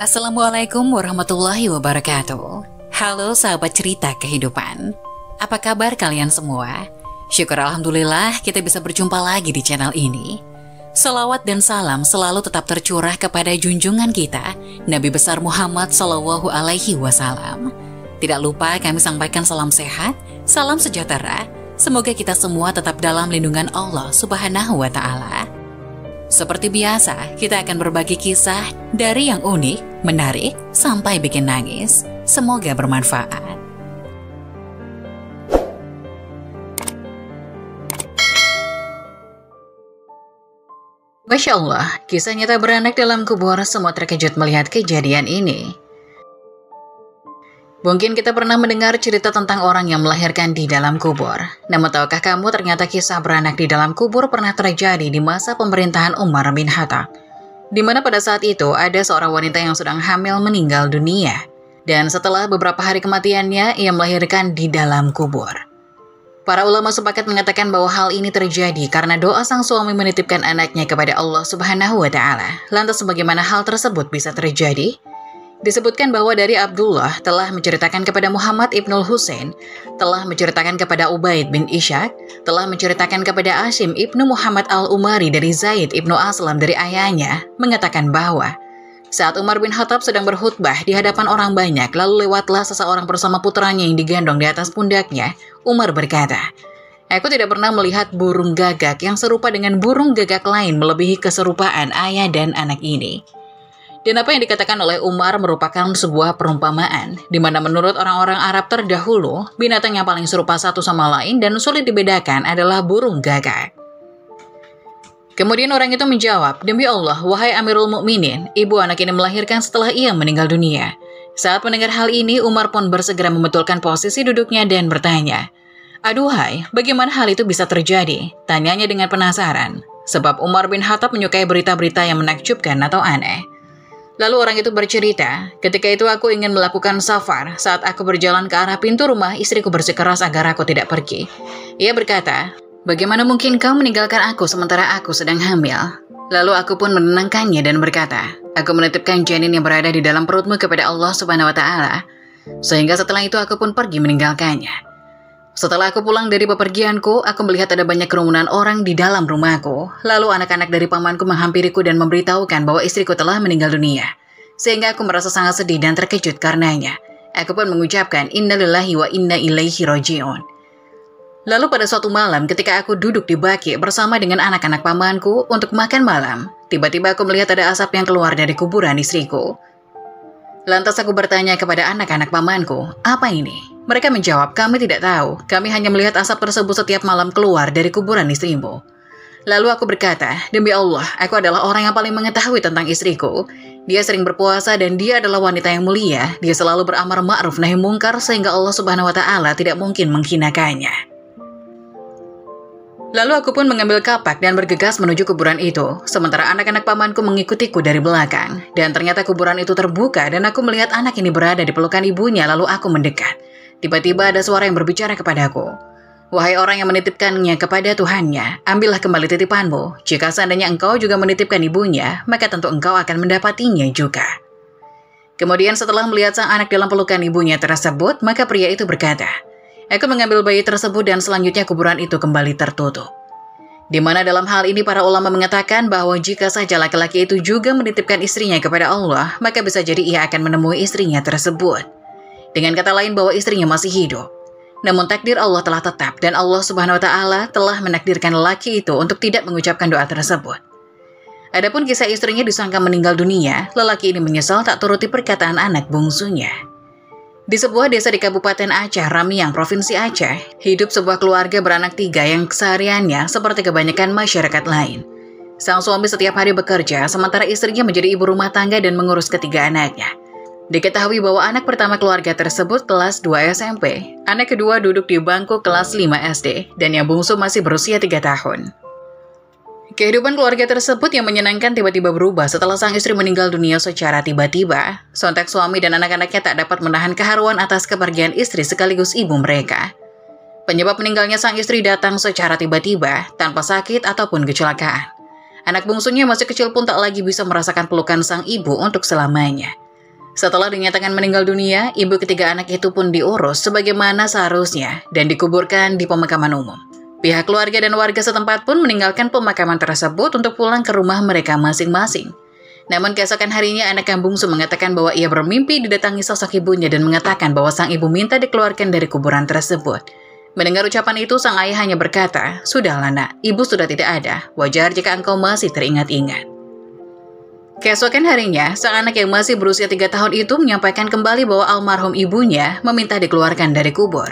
Assalamualaikum warahmatullahi wabarakatuh. Halo sahabat cerita kehidupan. Apa kabar kalian semua? Syukur alhamdulillah kita bisa berjumpa lagi di channel ini. Salawat dan salam selalu tetap tercurah kepada junjungan kita, Nabi besar Muhammad Sallallahu Alaihi Wasallam. Tidak lupa kami sampaikan salam sehat, salam sejahtera. Semoga kita semua tetap dalam lindungan Allah Subhanahu wa Ta'ala. Seperti biasa, kita akan berbagi kisah dari yang unik, menarik, sampai bikin nangis. Semoga bermanfaat. Masya Allah, kisah nyata beranak dalam kubur. Semua terkejut melihat kejadian ini. Mungkin kita pernah mendengar cerita tentang orang yang melahirkan di dalam kubur. Namun tahukah kamu ternyata kisah beranak di dalam kubur pernah terjadi di masa pemerintahan Umar bin Khattab, di mana pada saat itu ada seorang wanita yang sedang hamil meninggal dunia. Dan setelah beberapa hari kematiannya, ia melahirkan di dalam kubur. Para ulama sepakat mengatakan bahwa hal ini terjadi karena doa sang suami menitipkan anaknya kepada Allah Subhanahu wa Ta'ala. Lantas bagaimana hal tersebut bisa terjadi? Disebutkan bahwa dari Abdullah telah menceritakan kepada Muhammad ibnul Husain, telah menceritakan kepada Ubaid bin Ishaq, telah menceritakan kepada Asim ibnu Muhammad al-Umari dari Zaid ibnu Aslam dari ayahnya, mengatakan bahwa saat Umar bin Khattab sedang berkhutbah di hadapan orang banyak, lalu lewatlah seseorang bersama putranya yang digendong di atas pundaknya. Umar berkata, "Aku tidak pernah melihat burung gagak yang serupa dengan burung gagak lain melebihi keserupaan ayah dan anak ini." Dan apa yang dikatakan oleh Umar merupakan sebuah perumpamaan, di mana menurut orang-orang Arab terdahulu, binatang yang paling serupa satu sama lain dan sulit dibedakan adalah burung gagak. Kemudian orang itu menjawab, "Demi Allah, wahai Amirul Mukminin, ibu anak ini melahirkan setelah ia meninggal dunia." Saat mendengar hal ini, Umar pun bersegera membetulkan posisi duduknya dan bertanya, "Aduhai, bagaimana hal itu bisa terjadi?" Tanyanya dengan penasaran, sebab Umar bin Khattab menyukai berita-berita yang menakjubkan atau aneh. Lalu orang itu bercerita, "Ketika itu aku ingin melakukan safar. Saat aku berjalan ke arah pintu rumah, istriku bersikeras agar aku tidak pergi. Ia berkata, 'Bagaimana mungkin kau meninggalkan aku sementara aku sedang hamil?' Lalu aku pun menenangkannya dan berkata, 'Aku menitipkan janin yang berada di dalam perutmu kepada Allah Subhanahu wa Ta'ala.' Sehingga setelah itu aku pun pergi meninggalkannya. Setelah aku pulang dari bepergianku, aku melihat ada banyak kerumunan orang di dalam rumahku. Lalu anak-anak dari pamanku menghampiriku dan memberitahukan bahwa istriku telah meninggal dunia. Sehingga aku merasa sangat sedih dan terkejut karenanya. Aku pun mengucapkan, 'Innalillahi wa inna ilaihi raji'un.' Lalu pada suatu malam ketika aku duduk di baki bersama dengan anak-anak pamanku untuk makan malam, tiba-tiba aku melihat ada asap yang keluar dari kuburan istriku. Lantas aku bertanya kepada anak-anak pamanku, 'Apa ini?' Mereka menjawab, 'Kami tidak tahu. Kami hanya melihat asap tersebut setiap malam keluar dari kuburan istrimu.' Lalu aku berkata, 'Demi Allah, aku adalah orang yang paling mengetahui tentang istriku. Dia sering berpuasa dan dia adalah wanita yang mulia. Dia selalu beramar ma'ruf nahi mungkar sehingga Allah Subhanahu wa Ta'ala tidak mungkin menghinakannya.' Lalu aku pun mengambil kapak dan bergegas menuju kuburan itu, sementara anak-anak pamanku mengikutiku dari belakang. Dan ternyata kuburan itu terbuka dan aku melihat anak ini berada di pelukan ibunya, lalu aku mendekat. Tiba-tiba ada suara yang berbicara kepadaku, 'Wahai orang yang menitipkannya kepada Tuhannya, ambillah kembali titipanmu. Jika seandainya engkau juga menitipkan ibunya, maka tentu engkau akan mendapatinya juga.' Kemudian setelah melihat sang anak dalam pelukan ibunya tersebut, maka pria itu berkata, 'Aku mengambil bayi tersebut dan selanjutnya kuburan itu kembali tertutup.' Di mana dalam hal ini para ulama mengatakan bahwa jika saja laki-laki itu juga menitipkan istrinya kepada Allah, maka bisa jadi ia akan menemui istrinya tersebut. Dengan kata lain bahwa istrinya masih hidup. Namun takdir Allah telah tetap dan Allah Subhanahu wa Ta'ala telah menakdirkan lelaki itu untuk tidak mengucapkan doa tersebut. Adapun kisah istrinya disangka meninggal dunia, lelaki ini menyesal tak turuti perkataan anak bungsunya. Di sebuah desa di Kabupaten Aceh, Ramiang, Provinsi Aceh, hidup sebuah keluarga beranak 3 yang kesehariannya seperti kebanyakan masyarakat lain. Sang suami setiap hari bekerja, sementara istrinya menjadi ibu rumah tangga dan mengurus ketiga anaknya. Diketahui bahwa anak pertama keluarga tersebut kelas 2 SMP, anak kedua duduk di bangku kelas 5 SD, dan yang bungsu masih berusia 3 tahun. Kehidupan keluarga tersebut yang menyenangkan tiba-tiba berubah setelah sang istri meninggal dunia secara tiba-tiba. Sontak suami dan anak-anaknya tak dapat menahan keharuan atas kepergian istri sekaligus ibu mereka. Penyebab meninggalnya sang istri datang secara tiba-tiba, tanpa sakit ataupun kecelakaan. Anak bungsunya masih kecil pun tak lagi bisa merasakan pelukan sang ibu untuk selamanya. Setelah dinyatakan meninggal dunia, ibu ketiga anak itu pun diurus sebagaimana seharusnya dan dikuburkan di pemakaman umum. Pihak keluarga dan warga setempat pun meninggalkan pemakaman tersebut untuk pulang ke rumah mereka masing-masing. Namun keesokan harinya anak yang bungsu mengatakan bahwa ia bermimpi didatangi sosok ibunya dan mengatakan bahwa sang ibu minta dikeluarkan dari kuburan tersebut. Mendengar ucapan itu, sang ayah hanya berkata, "Sudahlah nak, ibu sudah tidak ada. Wajar jika engkau masih teringat-ingat." Keesokan harinya, sang anak yang masih berusia 3 tahun itu menyampaikan kembali bahwa almarhum ibunya meminta dikeluarkan dari kubur.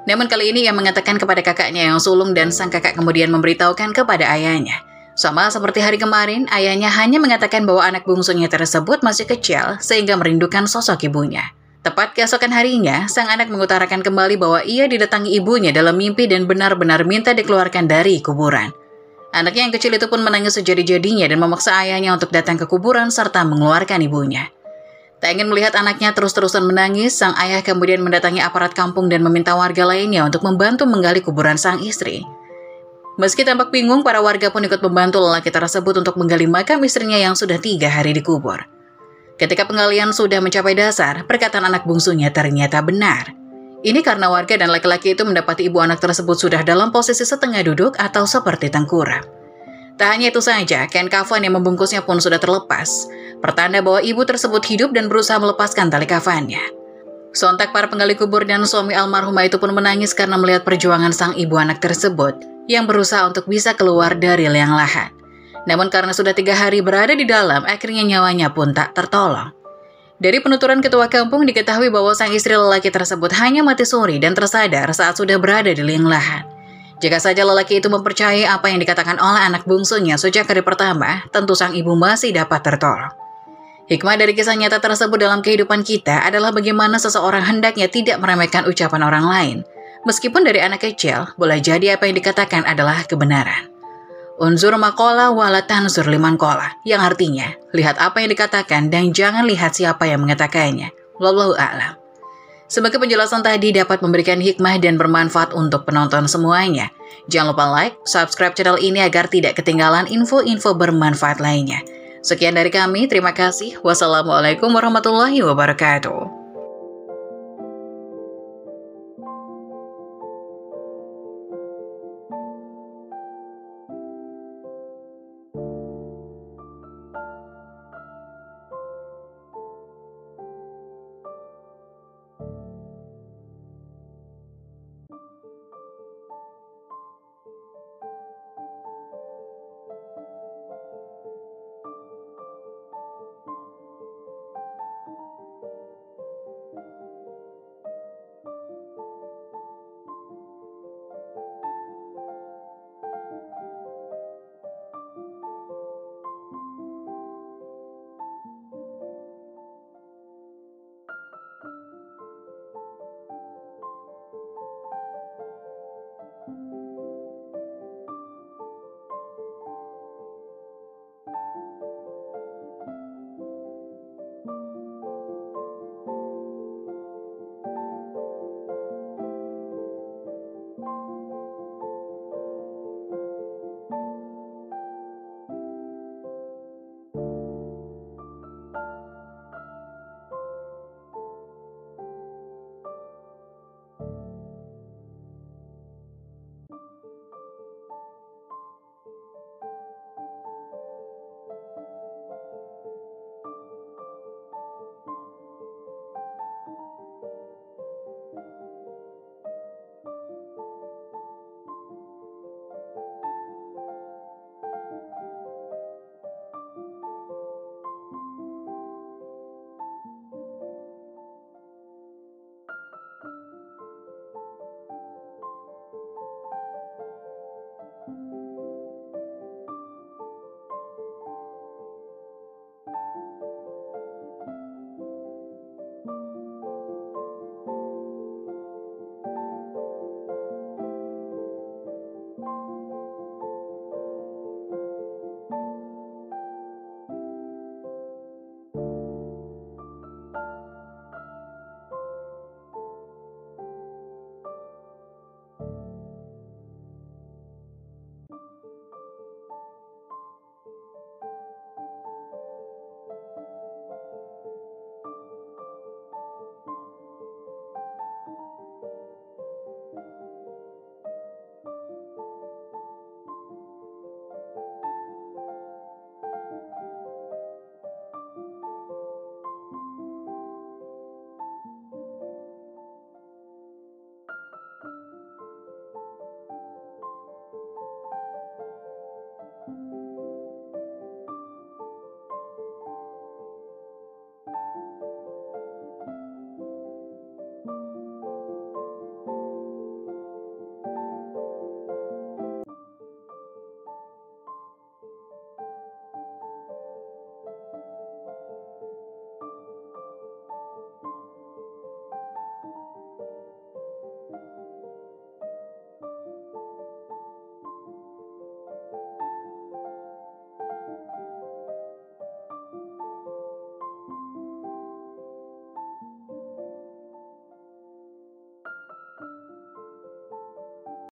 Namun kali ini ia mengatakan kepada kakaknya yang sulung dan sang kakak kemudian memberitahukan kepada ayahnya. Sama seperti hari kemarin, ayahnya hanya mengatakan bahwa anak bungsunya tersebut masih kecil sehingga merindukan sosok ibunya. Tepat keesokan harinya, sang anak mengutarakan kembali bahwa ia didatangi ibunya dalam mimpi dan benar-benar minta dikeluarkan dari kuburan. Anaknya yang kecil itu pun menangis sejadi-jadinya dan memaksa ayahnya untuk datang ke kuburan serta mengeluarkan ibunya. Tak ingin melihat anaknya terus-terusan menangis, sang ayah kemudian mendatangi aparat kampung dan meminta warga lainnya untuk membantu menggali kuburan sang istri. Meski tampak bingung, para warga pun ikut membantu lelaki tersebut untuk menggali makam istrinya yang sudah 3 hari dikubur. Ketika penggalian sudah mencapai dasar, perkataan anak bungsunya ternyata benar. Ini karena warga dan laki-laki itu mendapati ibu anak tersebut sudah dalam posisi setengah duduk atau seperti tengkurap. Tak hanya itu saja, kain kafan yang membungkusnya pun sudah terlepas, pertanda bahwa ibu tersebut hidup dan berusaha melepaskan tali kafannya. Sontak para penggali kubur dan suami almarhumah itu pun menangis karena melihat perjuangan sang ibu anak tersebut yang berusaha untuk bisa keluar dari liang lahat. Namun karena sudah 3 hari berada di dalam, akhirnya nyawanya pun tak tertolong. Dari penuturan ketua kampung diketahui bahwa sang istri lelaki tersebut hanya mati suri dan tersadar saat sudah berada di liang lahat. Jika saja lelaki itu mempercayai apa yang dikatakan oleh anak bungsunya sejak hari pertama, tentu sang ibu masih dapat tertolong. Hikmah dari kisah nyata tersebut dalam kehidupan kita adalah bagaimana seseorang hendaknya tidak meremehkan ucapan orang lain. Meskipun dari anak kecil, boleh jadi apa yang dikatakan adalah kebenaran. Unzur maqala wala tanzur liman qala, yang artinya, lihat apa yang dikatakan dan jangan lihat siapa yang mengatakannya. Wallahu a'lam. Semoga penjelasan tadi dapat memberikan hikmah dan bermanfaat untuk penonton semuanya. Jangan lupa like, subscribe channel ini agar tidak ketinggalan info-info bermanfaat lainnya. Sekian dari kami, terima kasih. Wassalamualaikum warahmatullahi wabarakatuh.